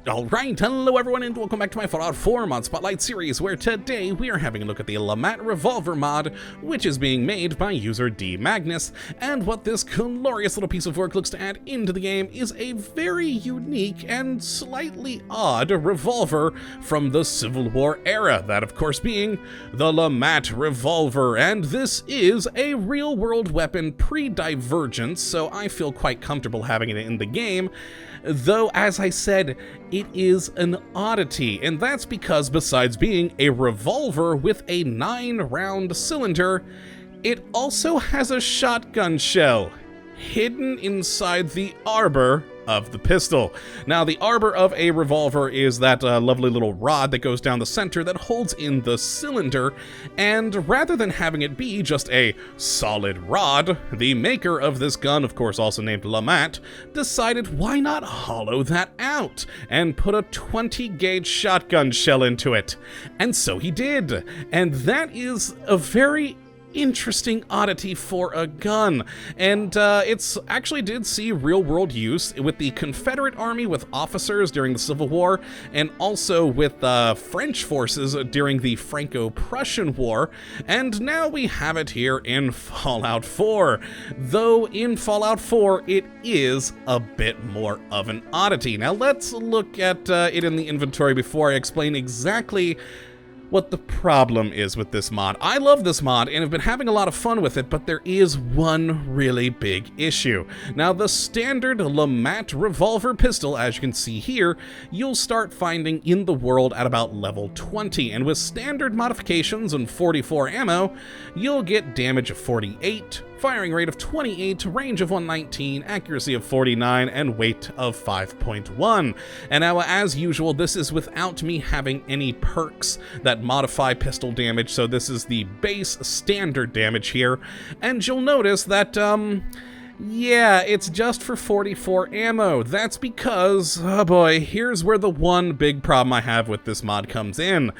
Alright, hello everyone and welcome back to my Fallout 4 Mod Spotlight series, where today we are having a look at the LeMat Revolver mod, which is being made by user D Magnus, and what this glorious little piece of work looks to add into the game is a very unique and slightly odd revolver from the Civil War era, that of course being the LeMat Revolver, and this is a real-world weapon pre-divergence, so I feel quite comfortable having it in the game. Though, as I said, it is an oddity, and that's because besides being a revolver with a 9-round cylinder, it also has a shotgun shell hidden inside the arbor of the pistol. Now, the arbor of a revolver is that lovely little rod that goes down the center that holds in the cylinder, and rather than having it be just a solid rod, the maker of this gun, of course also named LeMat, decided why not hollow that out and put a 20-gauge shotgun shell into it. And so he did, and that is a very interesting oddity for a gun, and it's actually did see real-world use with the Confederate Army with officers during the Civil War, and also with French forces during the Franco-Prussian War, and now we have it here in Fallout 4. Though in Fallout 4 it is a bit more of an oddity. Now let's look at it in the inventory before I explain exactly what the problem is with this mod. I love this mod and have been having a lot of fun with it, but there is one really big issue. Now, the standard LeMat Revolver pistol, as you can see here, you'll start finding in the world at about level 20, and with standard modifications and 44 ammo, you'll get damage of 48, firing rate of 28, range of 119, accuracy of 49, and weight of 5.1. And now, as usual, this is without me having any perks that modify pistol damage, so this is the base standard damage here. And you'll notice that, yeah, it's just for 44 ammo. That's because, oh boy, here's where the one big problem I have with this mod comes in.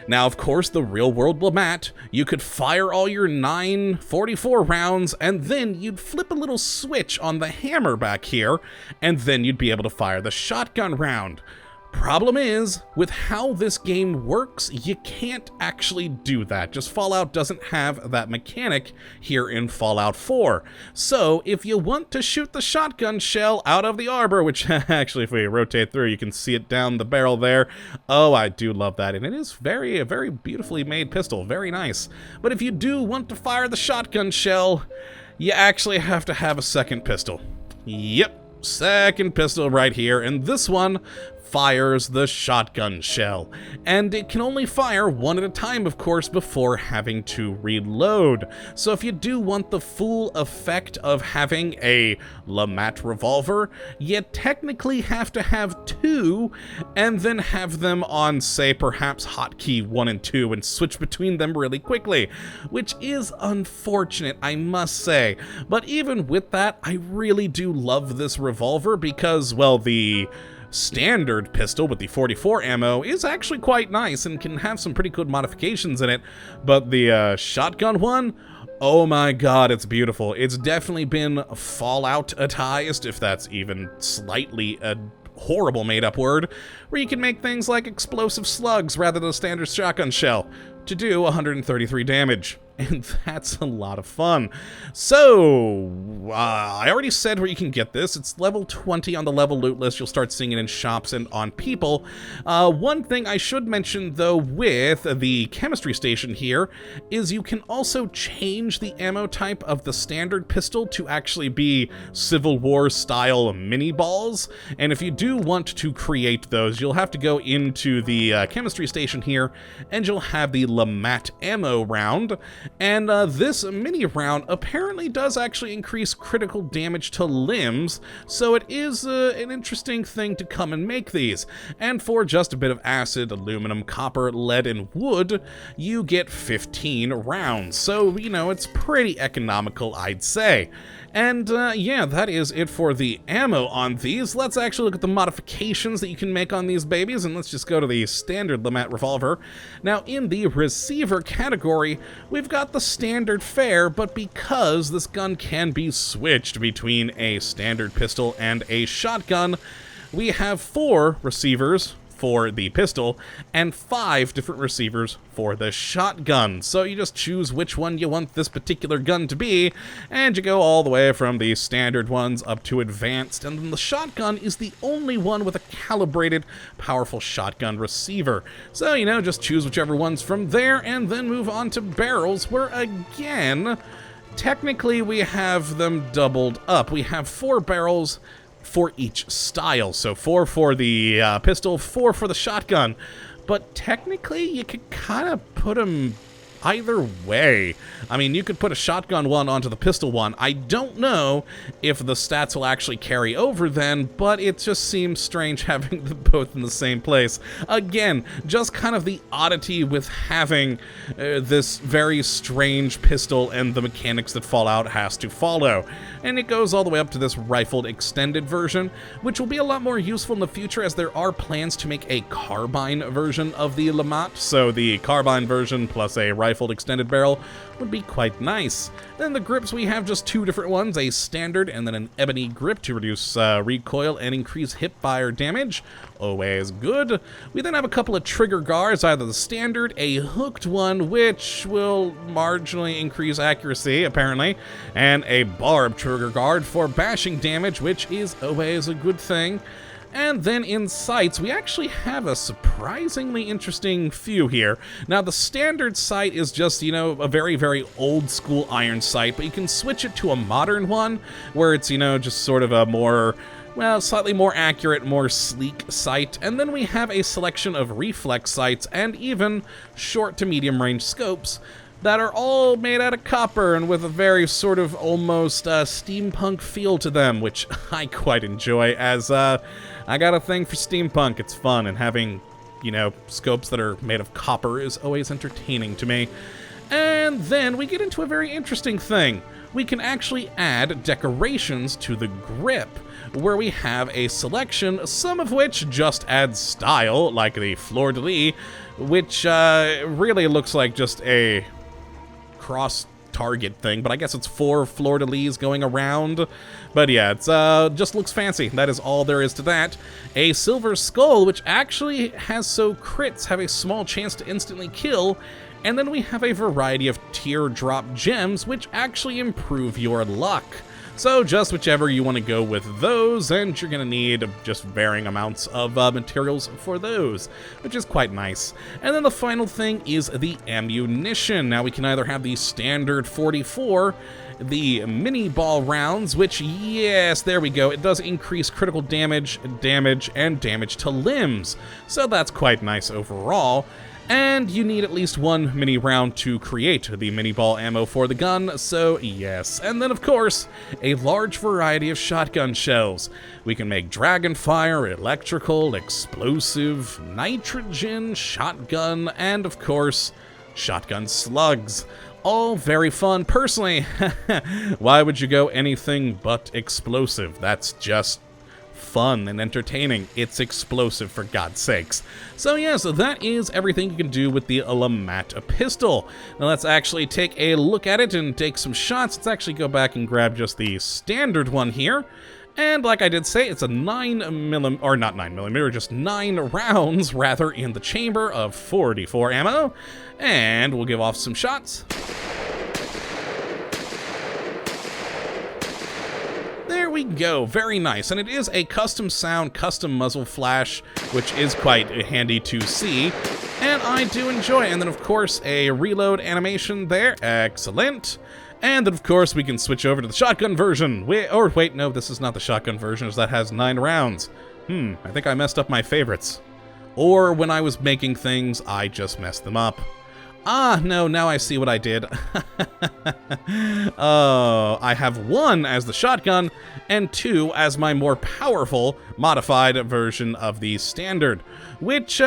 Now, of course, the real-world LeMat, you could fire all your 9.44 rounds, and then you'd flip a little switch on the hammer back here, and then you'd be able to fire the shotgun round. Problem is, with how this game works, you can't actually do that. Just Fallout doesn't have that mechanic here in Fallout 4. So, if you want to shoot the shotgun shell out of the arbor, which actually if we rotate through, you can see it down the barrel there. Oh, I do love that, and it is a very beautifully made pistol, very nice. But if you do want to fire the shotgun shell, you actually have to have a second pistol. Yep, second pistol right here, and this one fires the shotgun shell, and it can only fire one at a time, of course, before having to reload. So if you do want the full effect of having a LeMat revolver, you technically have to have two, and then have them on, say, perhaps hotkey 1 and 2, and switch between them really quickly, which is unfortunate, I must say. But even with that, I really do love this revolver because, well, the standard pistol with the 44 ammo is actually quite nice and can have some pretty good modifications in it, but the shotgun one, oh my god, it's beautiful. It's definitely been Fallout-atized, if that's even slightly a horrible made-up word, where you can make things like explosive slugs rather than a standard shotgun shell to do 133 damage. And that's a lot of fun. So, I already said where you can get this. It's level 20 on the level loot list. You'll start seeing it in shops and on people. One thing I should mention, though, with the chemistry station here, is you can also change the ammo type of the standard pistol to actually be Civil War-style mini balls. And if you do want to create those, you'll have to go into the chemistry station here, and you'll have the LeMat ammo round. And this mini round apparently does actually increase critical damage to limbs, so it is an interesting thing to come and make these. And for just a bit of acid, aluminum, copper, lead, and wood, you get 15 rounds. So, you know, it's pretty economical, I'd say. And yeah, that is it for the ammo on these. Let's actually look at the modifications that you can make on these babies, and let's just go to the standard LeMat Revolver. Now, in the receiver category, we've got the standard fare, but because this gun can be switched between a standard pistol and a shotgun, we have 4 receivers for the pistol, and 5 different receivers for the shotgun. So you just choose which one you want this particular gun to be, and you go all the way from the standard ones up to advanced, and then the shotgun is the only one with a calibrated, powerful shotgun receiver. So, you know, just choose whichever ones from there, and then move on to barrels, where again, technically we have them doubled up. We have 4 barrels for each style, so 4 for the pistol, 4 for the shotgun, but technically you could kind of put them either way. I mean, you could put a shotgun one onto the pistol one. I don't know if the stats will actually carry over then, but it just seems strange having them both in the same place. Again, just kind of the oddity with having this very strange pistol and the mechanics that Fallout has to follow. And it goes all the way up to this rifled extended version, which will be a lot more useful in the future as there are plans to make a carbine version of the LeMat, so the carbine version plus a rifled extended barrel would be quite nice. Then the grips, we have just 2 different ones, a standard and then an ebony grip to reduce recoil and increase hipfire damage. Always good. We then have a couple of trigger guards, either the standard, a hooked one, which will marginally increase accuracy, apparently, and a barbed trigger guard for bashing damage, which is always a good thing. And then in sights, we actually have a surprisingly interesting few here. Now, the standard sight is just, you know, a very, very old school iron sight, but you can switch it to a modern one where it's, you know, just sort of a more, well, slightly more accurate, more sleek sight. And then we have a selection of reflex sights and even short to medium range scopes that are all made out of copper and with a very sort of almost steampunk feel to them, which I quite enjoy, as I got a thing for steampunk. It's fun, and having, you know, scopes that are made of copper is always entertaining to me. And then we get into a very interesting thing. We can actually add decorations to the grip, where we have a selection, some of which just add style, like the fleur-de-lis, which really looks like just a cross-target thing, but I guess it's 4 fleur-de-lis going around. But yeah, it's just looks fancy. That is all there is to that. A silver skull, which actually has so crits have a small chance to instantly kill. And then we have a variety of teardrop gems, which actually improve your luck. So just whichever you want to go with those, and you're going to need just varying amounts of materials for those, which is quite nice. And then the final thing is the ammunition. Now we can either have the standard 44, the mini ball rounds, which, yes, there we go, it does increase critical damage, and damage to limbs. So that's quite nice overall. And you need at least 1 mini round to create the mini ball ammo for the gun, so yes. And then, of course, a large variety of shotgun shells. We can make dragon fire, electrical, explosive, nitrogen, shotgun, and, of course, shotgun slugs. All very fun. Personally, why would you go anything but explosive? That's just fun and entertaining. It's explosive, for God's sakes. So yeah, so that is everything you can do with the LeMat pistol. Now let's actually take a look at it and take some shots. Let's actually go back and grab just the standard one here. And like I did say, it's a 9mm, or not 9mm, just 9 rounds, rather, in the chamber of 44 ammo. And we'll give off some shots. There we go, very nice, and it is a custom sound, custom muzzle flash, which is quite handy to see, and I do enjoy it. And then of course a reload animation there, excellent. And then of course we can switch over to the shotgun version, wait, no, this is not the shotgun version, as that has 9 rounds. I think I messed up my favorites. Or when I was making things, I just messed them up. Ah, no, now I see what I did. Oh, I have 1 as the shotgun and 2 as my more powerful modified version of the standard, which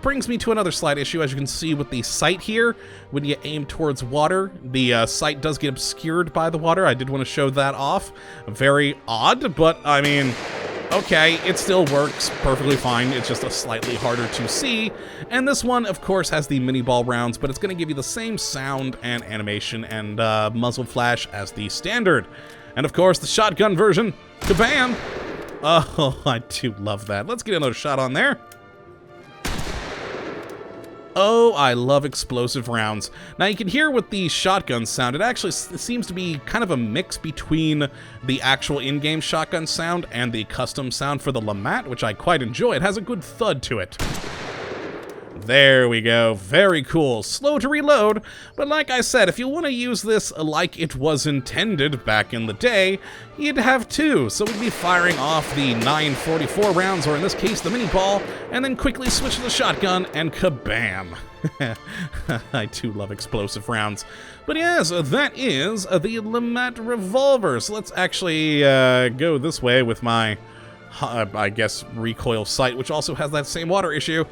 brings me to another slight issue. As you can see with the sight here, when you aim towards water, the sight does get obscured by the water. I did want to show that off. Very odd, but I mean, okay, it still works perfectly fine. It's just a slightly harder to see. And this one, of course, has the mini ball rounds, but it's going to give you the same sound and animation and muzzle flash as the standard. And of course, the shotgun version, kabam! Oh, I do love that. Let's get another shot on there. Oh, I love explosive rounds. Now you can hear with the shotgun sound, it actually seems to be kind of a mix between the actual in-game shotgun sound and the custom sound for the LeMat, which I quite enjoy. It has a good thud to it. There we go. Very cool. Slow to reload, but like I said, if you want to use this like it was intended back in the day, you'd have two. So we'd be firing off the 944 rounds, or in this case, the mini ball, and then quickly switch to the shotgun, and kabam. I do love explosive rounds. But yes, that is the LeMat Revolver. So let's actually go this way with my, I guess, recoil sight, which also has that same water issue.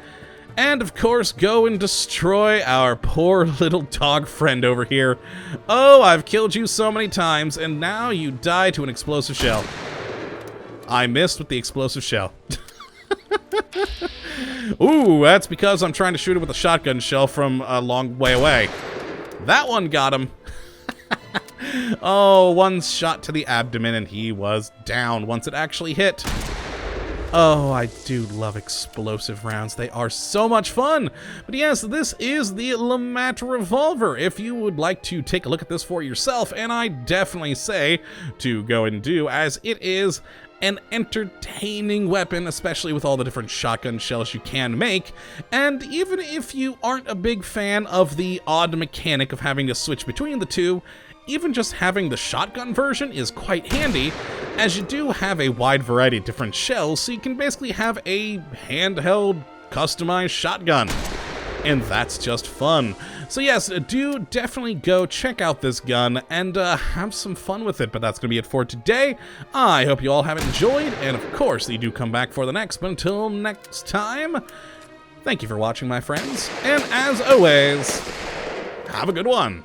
And, of course, go and destroy our poor little dog friend over here. Oh, I've killed you so many times, and now you die to an explosive shell. I missed with the explosive shell. Ooh, that's because I'm trying to shoot it with a shotgun shell from a long way away. That one got him. Oh, one shot to the abdomen, and he was down once it actually hit. Oh, I do love explosive rounds. They are so much fun. But yes, this is the LeMat Revolver. If you would like to take a look at this for yourself, and I definitely say to go and do, as it is an entertaining weapon, especially with all the different shotgun shells you can make. And even if you aren't a big fan of the odd mechanic of having to switch between the two, even just having the shotgun version is quite handy, as you do have a wide variety of different shells, so you can basically have a handheld, customized shotgun. And that's just fun. So yes, do definitely go check out this gun and have some fun with it. But that's going to be it for today. I hope you all have enjoyed, and of course you do come back for the next. But until next time, thank you for watching, my friends, and as always, have a good one.